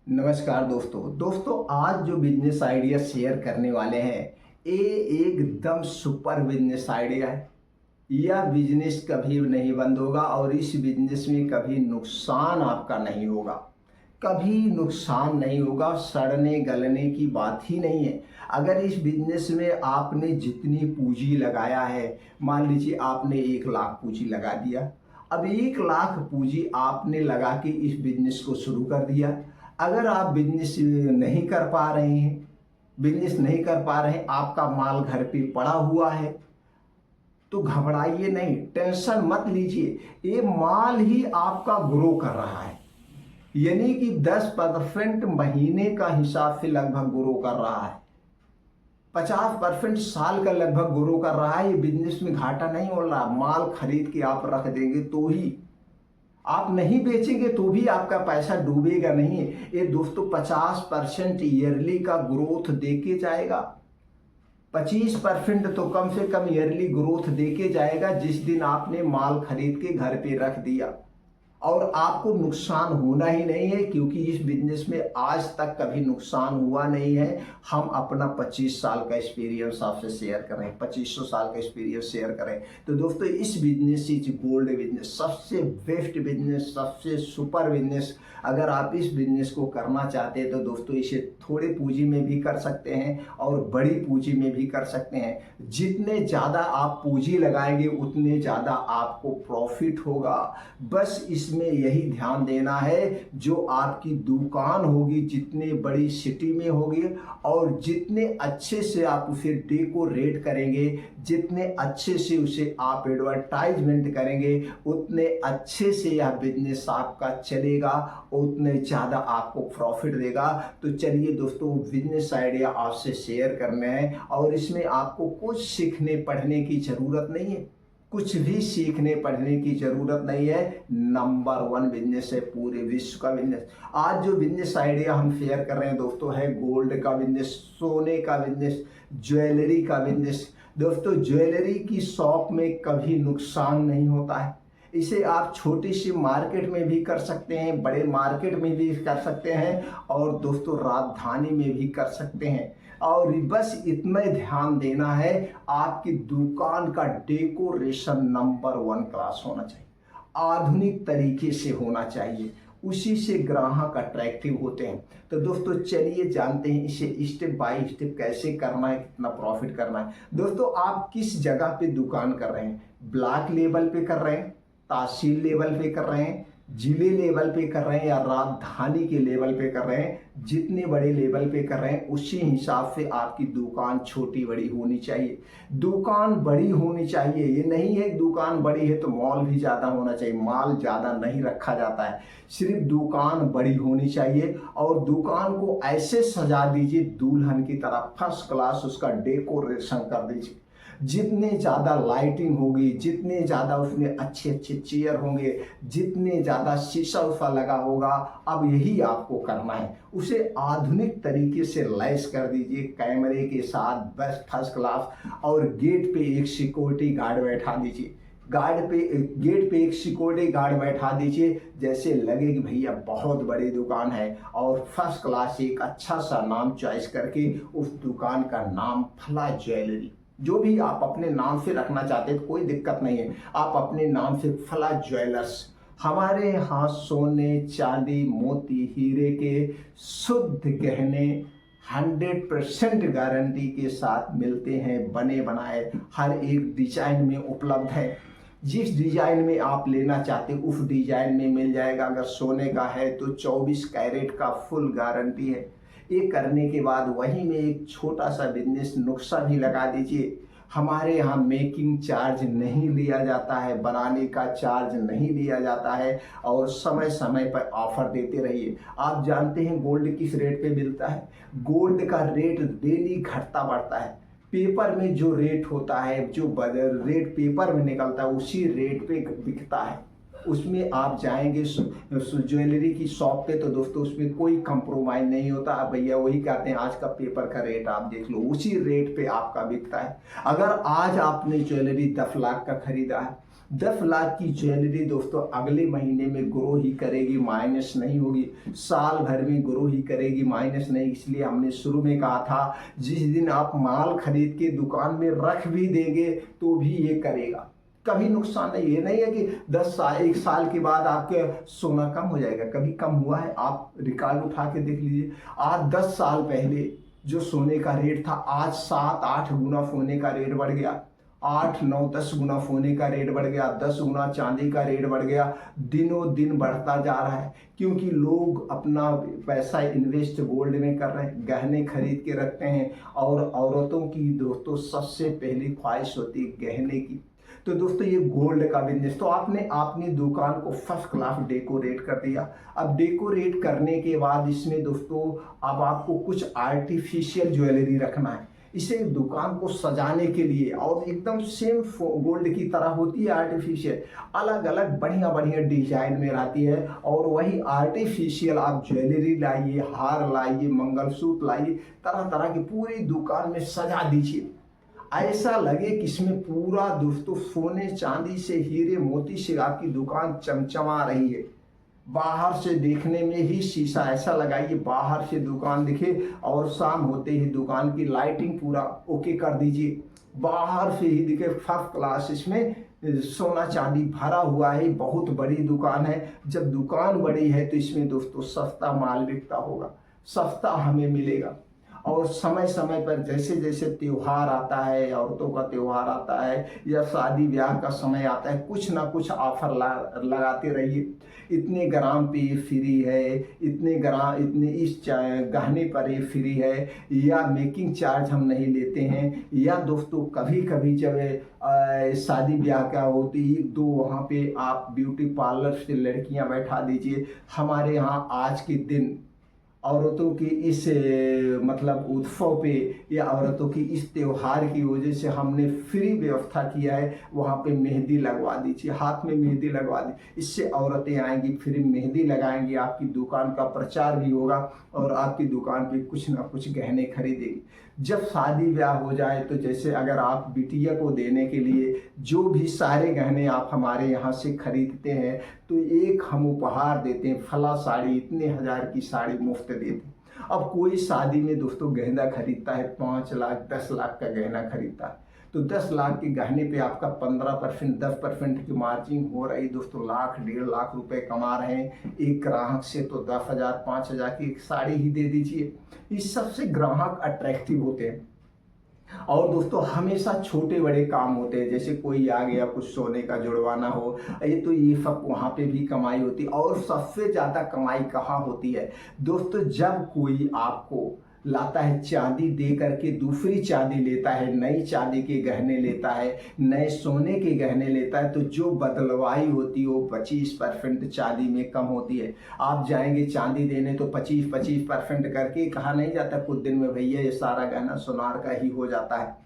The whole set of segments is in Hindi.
नमस्कार दोस्तों आज जो बिजनेस आइडिया शेयर करने वाले हैं ये एकदम सुपर बिजनेस आइडिया है। यह बिजनेस कभी नहीं बंद होगा और इस बिजनेस में कभी नुकसान आपका नहीं होगा। कभी नुकसान नहीं होगा, सड़ने गलने की बात ही नहीं है। अगर इस बिजनेस में आपने जितनी पूंजी लगाया है, मान लीजिए आपने 1 लाख पूंजी लगा दिया। अब 1 लाख पूंजी आपने लगा के इस बिजनेस को शुरू कर दिया। अगर आप बिजनेस नहीं कर पा रहे हैं, आपका माल घर पे पड़ा हुआ है, तो घबराइए नहीं, टेंशन मत लीजिए। ये माल ही आपका ग्रो कर रहा है, यानी कि 10% महीने का हिसाब से लगभग ग्रो कर रहा है, 50% साल का लगभग ग्रो कर रहा है। ये बिजनेस में घाटा नहीं हो रहा। माल खरीद के आप रख देंगे तो ही, आप नहीं बेचेंगे तो भी आपका पैसा डूबेगा नहीं। ये दोस्तों 50% ईयरली का ग्रोथ देके जाएगा। 25% तो कम से कम ईयरली ग्रोथ देके जाएगा जिस दिन आपने माल खरीद के घर पे रख दिया। और आपको नुकसान होना ही नहीं है, क्योंकि इस बिजनेस में आज तक कभी नुकसान हुआ नहीं है। हम अपना 25 साल का एक्सपीरियंस आपसे शेयर करें, 2500 साल का एक्सपीरियंस शेयर करें। तो दोस्तों इस बिजनेस इज गोल्ड बिजनेस, सबसे बेस्ट बिजनेस, सबसे सुपर बिजनेस। अगर आप इस बिजनेस को करना चाहते हैं तो दोस्तों इसे थोड़े पूंजी में भी कर सकते हैं और बड़ी पूंजी में भी कर सकते हैं। जितने ज़्यादा आप पूंजी लगाएंगे उतने ज़्यादा आपको प्रॉफिट होगा। बस इसमें यही ध्यान देना है, जो आपकी दुकान होगी जितनी बड़ी सिटी में होगी और जितने अच्छे से आप उसे डेकोरेट करेंगे, जितने अच्छे से उसे आप एडवर्टाइजमेंट करेंगे, उतने अच्छे से यह बिजनेस आपका चलेगा, उतने ज़्यादा आपको प्रॉफिट देगा। तो चलिए दोस्तों, बिजनेस आइडिया आपसे शेयर करने हैं और इसमें आपको कुछ सीखने पढ़ने की ज़रूरत नहीं है, कुछ भी सीखने पढ़ने की जरूरत नहीं है। नंबर 1 बिजनेस है पूरे विश्व का बिजनेस। आज जो बिजनेस आइडिया हम शेयर कर रहे हैं दोस्तों है गोल्ड का बिजनेस, सोने का बिजनेस, ज्वेलरी का बिजनेस। दोस्तों ज्वेलरी की शॉप में कभी नुकसान नहीं होता है। इसे आप छोटी सी मार्केट में भी कर सकते हैं, बड़े मार्केट में भी कर सकते हैं और दोस्तों राजधानी में भी कर सकते हैं। और बस इतना ध्यान देना है, आपकी दुकान का डेकोरेशन नंबर 1 क्लास होना चाहिए, आधुनिक तरीके से होना चाहिए, उसी से ग्राहक अट्रैक्टिव होते हैं। तो दोस्तों चलिए जानते हैं इसे स्टेप बाय स्टेप कैसे करना है, कितना प्रॉफिट करना है। दोस्तों आप किस जगह पे दुकान कर रहे हैं, ब्लॉक लेवल पे कर रहे हैं, तहसील लेवल पे कर रहे हैं, जिले लेवल पे कर रहे हैं या राजधानी के लेवल पे कर रहे हैं, जितने बड़े लेवल पे कर रहे हैं उसी हिसाब से आपकी दुकान छोटी बड़ी होनी चाहिए। दुकान बड़ी होनी चाहिए, ये नहीं है दुकान बड़ी है तो मॉल भी ज़्यादा होना चाहिए, माल ज़्यादा नहीं रखा जाता है। सिर्फ दुकान बड़ी होनी चाहिए और दुकान को ऐसे सजा दीजिए दुल्हन की तरह, फर्स्ट क्लास उसका डेकोरेशन कर दीजिए। जितने ज़्यादा लाइटिंग होगी, जितने ज़्यादा उसमें अच्छे अच्छे चेयर होंगे, जितने ज़्यादा शीशा उषा लगा होगा, अब यही आपको करना है। उसे आधुनिक तरीके से लैस कर दीजिए कैमरे के साथ, बस फर्स्ट क्लास। और गेट पे एक सिक्योरिटी गार्ड बैठा दीजिए, गेट पे एक सिक्योरिटी गार्ड बैठा दीजिए, जैसे लगे कि भैया बहुत बड़ी दुकान है। और फर्स्ट क्लास एक अच्छा सा नाम चॉइस करके उस दुकान का नाम फला ज्वेलरी, जो भी आप अपने नाम से रखना चाहते हैं तो कोई दिक्कत नहीं है, आप अपने नाम से फला ज्वेलर्स। हमारे यहाँ सोने चांदी मोती हीरे के शुद्ध गहने 100% गारंटी के साथ मिलते हैं, बने बनाए हर एक डिजाइन में उपलब्ध है। जिस डिजाइन में आप लेना चाहते हैं उस डिजाइन में मिल जाएगा। अगर सोने का है तो 24 कैरेट का फुल गारंटी है। ये करने के बाद वहीं में एक छोटा सा बिजनेस नुस्खा भी लगा दीजिए। हमारे यहाँ मेकिंग चार्ज नहीं लिया जाता है, बनाने का चार्ज नहीं लिया जाता है और समय समय पर ऑफर देते रहिए। आप जानते हैं गोल्ड किस रेट पे मिलता है, गोल्ड का रेट डेली घटता बढ़ता है। पेपर में जो रेट होता है, जो रेट पेपर में निकलता है उसी रेट पे बिकता है। उसमें आप जाएंगे ज्वेलरी की शॉप पे तो दोस्तों उसमें कोई कंप्रोमाइज नहीं होता। अब भैया वही कहते हैं आज का पेपर का रेट आप देख लो, उसी रेट पे आपका बिकता है। अगर आज आपने ज्वेलरी 10 लाख का खरीदा है 10 लाख की ज्वेलरी दोस्तों अगले महीने में ग्रो ही करेगी, माइनस नहीं होगी। साल भर में ग्रो ही करेगी, माइनस नहीं। इसलिए हमने शुरू में कहा था जिस दिन आप माल खरीद के दुकान में रख भी देंगे तो भी ये करेगा, कभी नुकसान नहीं। ये नहीं है कि 1 साल के बाद आपके सोना कम हो जाएगा, कभी कम हुआ है? आप रिकॉर्ड उठा के देख लीजिए। आज 10 साल पहले जो सोने का रेट था, आज 7-8 गुना सोने का रेट बढ़ गया, 8-9-10 गुना सोने का रेट बढ़ गया, 10 गुना चांदी का रेट बढ़ गया। दिनों दिन बढ़ता जा रहा है क्योंकि लोग अपना पैसा इन्वेस्ट गोल्ड में कर रहे हैं, गहने खरीद के रखते हैं। और औरतों की दोस्तों सबसे पहली ख्वाहिश होती है गहने की। तो दोस्तों ये गोल्ड का बिजनेस, तो आपने अपनी दुकान को फर्स्ट क्लास डेकोरेट कर दिया। अब डेकोरेट करने के बाद इसमें दोस्तों अब आपको कुछ आर्टिफिशियल ज्वेलरी रखना है, इसे दुकान को सजाने के लिए। और एकदम सेम गोल्ड की तरह होती है आर्टिफिशियल, अलग अलग बढ़िया बढ़िया डिजाइन में रहती है। और वही आर्टिफिशियल आप ज्वेलरी लाइए, हार लाइए, मंगलसूत्र लाइए, तरह तरह की पूरी दुकान में सजा दीजिए। ऐसा लगे कि इसमें पूरा दोस्तों सोने चांदी से, हीरे मोती से आपकी दुकान चमचमा रही है। बाहर से देखने में ही शीशा ऐसा लगाइए, बाहर से दुकान दिखे, और शाम होते ही दुकान की लाइटिंग पूरा ओके कर दीजिए, बाहर से ही दिखे फर्स्ट क्लास। इसमें सोना चांदी भरा हुआ है, बहुत बड़ी दुकान है। जब दुकान बड़ी है तो इसमें दोस्तों सस्ता माल बिकता होगा, सस्ता हमें मिलेगा। और समय समय पर जैसे जैसे त्यौहार आता है, औरतों का त्यौहार आता है या शादी ब्याह का समय आता है, कुछ ना कुछ ऑफर लगाते रहिए। इतने ग्राम पे ये फ्री है, इतने ग्राम, इतने इस गहने पर ये फ्री है, या मेकिंग चार्ज हम नहीं लेते हैं। या दोस्तों कभी कभी जब शादी ब्याह का होती है तो वहाँ पे आप ब्यूटी पार्लर से लड़कियाँ बैठा दीजिए। हमारे यहाँ आज के दिन औरतों की इस मतलब उत्सव पे या औरतों की इस त्योहार की वजह से हमने फ्री व्यवस्था किया है, वहाँ पे मेहंदी लगवा दीजिए, हाथ में मेहंदी लगवा दी। इससे औरतें आएंगी, फ्री मेहंदी लगाएंगी, आपकी दुकान का प्रचार भी होगा और आपकी दुकान पे कुछ ना कुछ गहने खरीदेगी। जब शादी ब्याह हो जाए तो जैसे अगर आप बिटिया को देने के लिए जो भी सारे गहने आप हमारे यहाँ से खरीदते हैं तो एक हम उपहार देते हैं, फला साड़ी, इतने हजार की साड़ी मुफ्त देते हैं। अब कोई शादी में दोस्तों गहना खरीदता है 5 लाख 10 लाख का गहना खरीदता है, तो 10 लाख के गहने पे आपका 15% 10% की मार्जिन हो रही दोस्तों, लाख 1.5 लाख रुपए कमा रहे हैं एक ग्राहक से। तो 10,000 5,000 की एक साड़ी ही दे दीजिए। इस सबसे ग्राहक अट्रैक्टिव होते हैं। और दोस्तों हमेशा छोटे बड़े काम होते हैं, जैसे कोई आ गया कुछ सोने का जुड़वाना हो, तो ये सब वहाँ पे भी कमाई होती है। और सबसे ज़्यादा कमाई कहाँ होती है दोस्तों, जब कोई आपको लाता है चांदी दे करके दूसरी चांदी लेता है, नई चांदी के गहने लेता है, नए सोने के गहने लेता है, तो जो बदलवाई होती है वो 25% चांदी में कम होती है। आप जाएंगे चांदी देने तो 25% करके कहा नहीं जाता कुछ दिन में भैया ये सारा गहना सोनार का ही हो जाता है।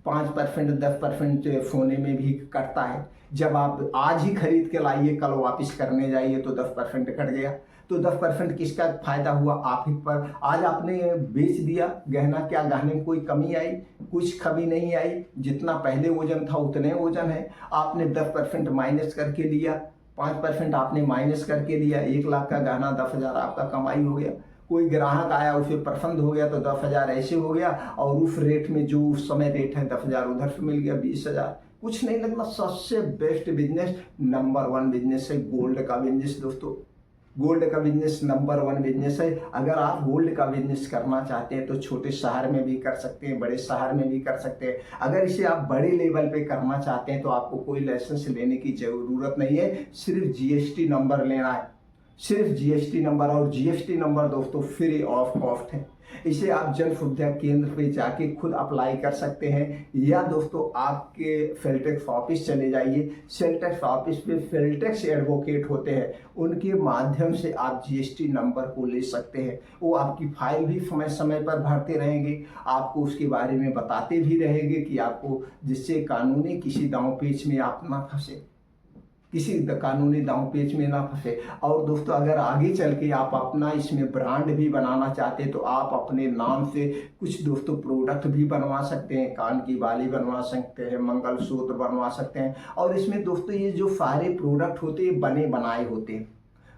5% 10% सोने में भी कटता है। जब आप आज ही खरीद के लाइए, कल वापस करने जाइए तो 10% कट गया। तो 10% किसका फायदा हुआ? आप ही पर। आज आपने बेच दिया गहना, क्या गहने में कोई कमी आई? कुछ कमी नहीं आई, जितना पहले वजन था उतने वजन है। आपने 10% माइनस करके लिया, 5% आपने माइनस करके लिया, 1 लाख का गहना 10,000 आपका कमाई हो गया। कोई ग्राहक आया, उसे पसंद हो गया तो 10,000 ऐसे हो गया, और उस रेट में जो उस समय रेट है 10,000 उधर से मिल गया, 20,000। कुछ नहीं लगना। सबसे बेस्ट बिजनेस, नंबर 1 बिजनेस है गोल्ड का बिजनेस दोस्तों। गोल्ड का बिजनेस नंबर 1 बिजनेस है। अगर आप गोल्ड का बिजनेस करना चाहते हैं तो छोटे शहर में भी कर सकते हैं, बड़े शहर में भी कर सकते हैं। अगर इसे आप बड़े लेवल पे करना चाहते हैं तो आपको कोई लाइसेंस लेने की जरूरत नहीं है, सिर्फ जीएसटी नंबर लेना है, सिर्फ जीएसटी नंबर। और जीएसटी नंबर दोस्तों फ्री ऑफ कॉस्ट है। इसे आप जन सुविधा केंद्र पे जाके खुद अप्लाई कर सकते हैं, या दोस्तों आपके सेल टैक्स ऑफिस चले जाइए। सेल टैक्स ऑफिस पे सेल टैक्स एडवोकेट होते हैं, उनके माध्यम से आप जीएसटी नंबर को ले सकते हैं। वो आपकी फाइल भी समय समय पर भरते रहेंगे, आपको उसके बारे में बताते भी रहेंगे कि आपको, जिससे कानूनी किसी दांव पेच में आप ना फंसे। किसी कानूनी दांव पेच में ना फंसे। और दोस्तों अगर आगे चल के आप अपना इसमें ब्रांड भी बनाना चाहते हैं तो आप अपने नाम से कुछ दोस्तों प्रोडक्ट भी बनवा सकते हैं, कान की बाली बनवा सकते हैं, मंगलसूत्र बनवा सकते हैं। और इसमें दोस्तों ये जो सारे प्रोडक्ट होते हैं बने बनाए होते हैं,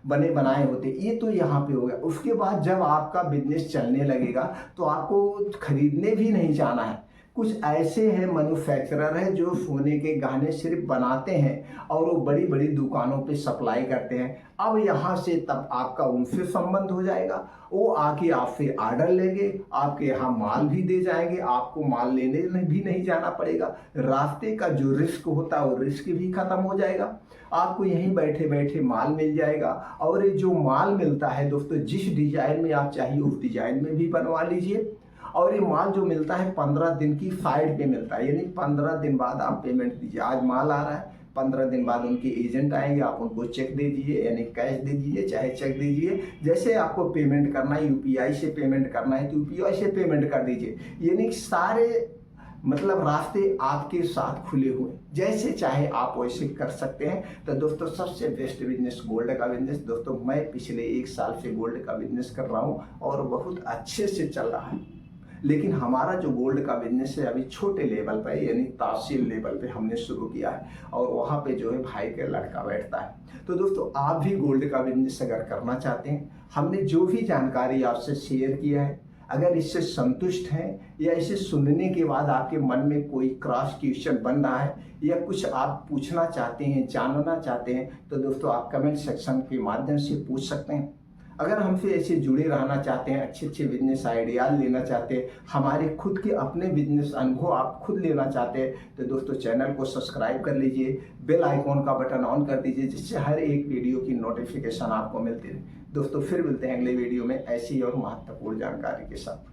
बने बनाए होते, ये तो यहाँ पे हो गया। उसके बाद जब आपका बिजनेस चलने लगेगा तो आपको खरीदने भी नहीं जाना है। कुछ ऐसे हैं मैन्युफैक्चरर हैं जो सोने के गहने सिर्फ बनाते हैं और वो बड़ी बड़ी दुकानों पे सप्लाई करते हैं। अब यहाँ से तब आपका उनसे संबंध हो जाएगा, वो आके आपसे ऑर्डर लेंगे, आपके यहाँ माल भी दे जाएंगे, आपको माल लेने भी नहीं जाना पड़ेगा। रास्ते का जो रिस्क होता है वो रिस्क भी खत्म हो जाएगा, आपको यहीं बैठे बैठे माल मिल जाएगा। और ये जो माल मिलता है दोस्तों, जिस डिजाइन में आप चाहिए उस डिजाइन में भी बनवा लीजिए। और ये माल जो मिलता है 15 दिन की साइड पे मिलता है, यानी 15 दिन बाद आप पेमेंट दीजिए। आज माल आ रहा है, 15 दिन बाद उनके एजेंट आएंगे, आप उनको चेक दे दीजिए, यानी कैश दे दीजिए चाहे चेक दे दीजिए। जैसे आपको पेमेंट करना है, यूपीआई से पेमेंट करना है तो यूपीआई से पेमेंट कर दीजिए। यानी सारे मतलब रास्ते आपके साथ खुले हुए, जैसे चाहे आप वैसे कर सकते हैं। तो दोस्तों सबसे बेस्ट बिजनेस गोल्ड का बिजनेस। दोस्तों मैं पिछले 1 साल से गोल्ड का बिजनेस कर रहा हूँ और बहुत अच्छे से चल रहा है। लेकिन हमारा जो गोल्ड का बिजनेस है अभी छोटे लेवल पे, यानी तहसील लेवल पे हमने शुरू किया है और वहाँ पे जो है भाई का लड़का बैठता है। तो दोस्तों आप भी गोल्ड का बिजनेस अगर करना चाहते हैं, हमने जो भी जानकारी आपसे शेयर किया है, अगर इससे संतुष्ट हैं या इसे सुनने के बाद आपके मन में कोई क्रॉस क्वेश्चन बन रहा है या कुछ आप पूछना चाहते हैं, जानना चाहते हैं, तो दोस्तों आप कमेंट सेक्शन के माध्यम से पूछ सकते हैं। अगर हमसे ऐसे जुड़े रहना चाहते हैं, अच्छे अच्छे बिजनेस आइडियाज लेना चाहते हैं, हमारे खुद के अपने बिजनेस अनुभव आप खुद लेना चाहते हैं, तो दोस्तों चैनल को सब्सक्राइब कर लीजिए, बेल आइकॉन का बटन ऑन कर दीजिए, जिससे हर एक वीडियो की नोटिफिकेशन आपको मिलती रहे। दोस्तों फिर मिलते हैं अगले वीडियो में ऐसी और महत्वपूर्ण जानकारी के साथ।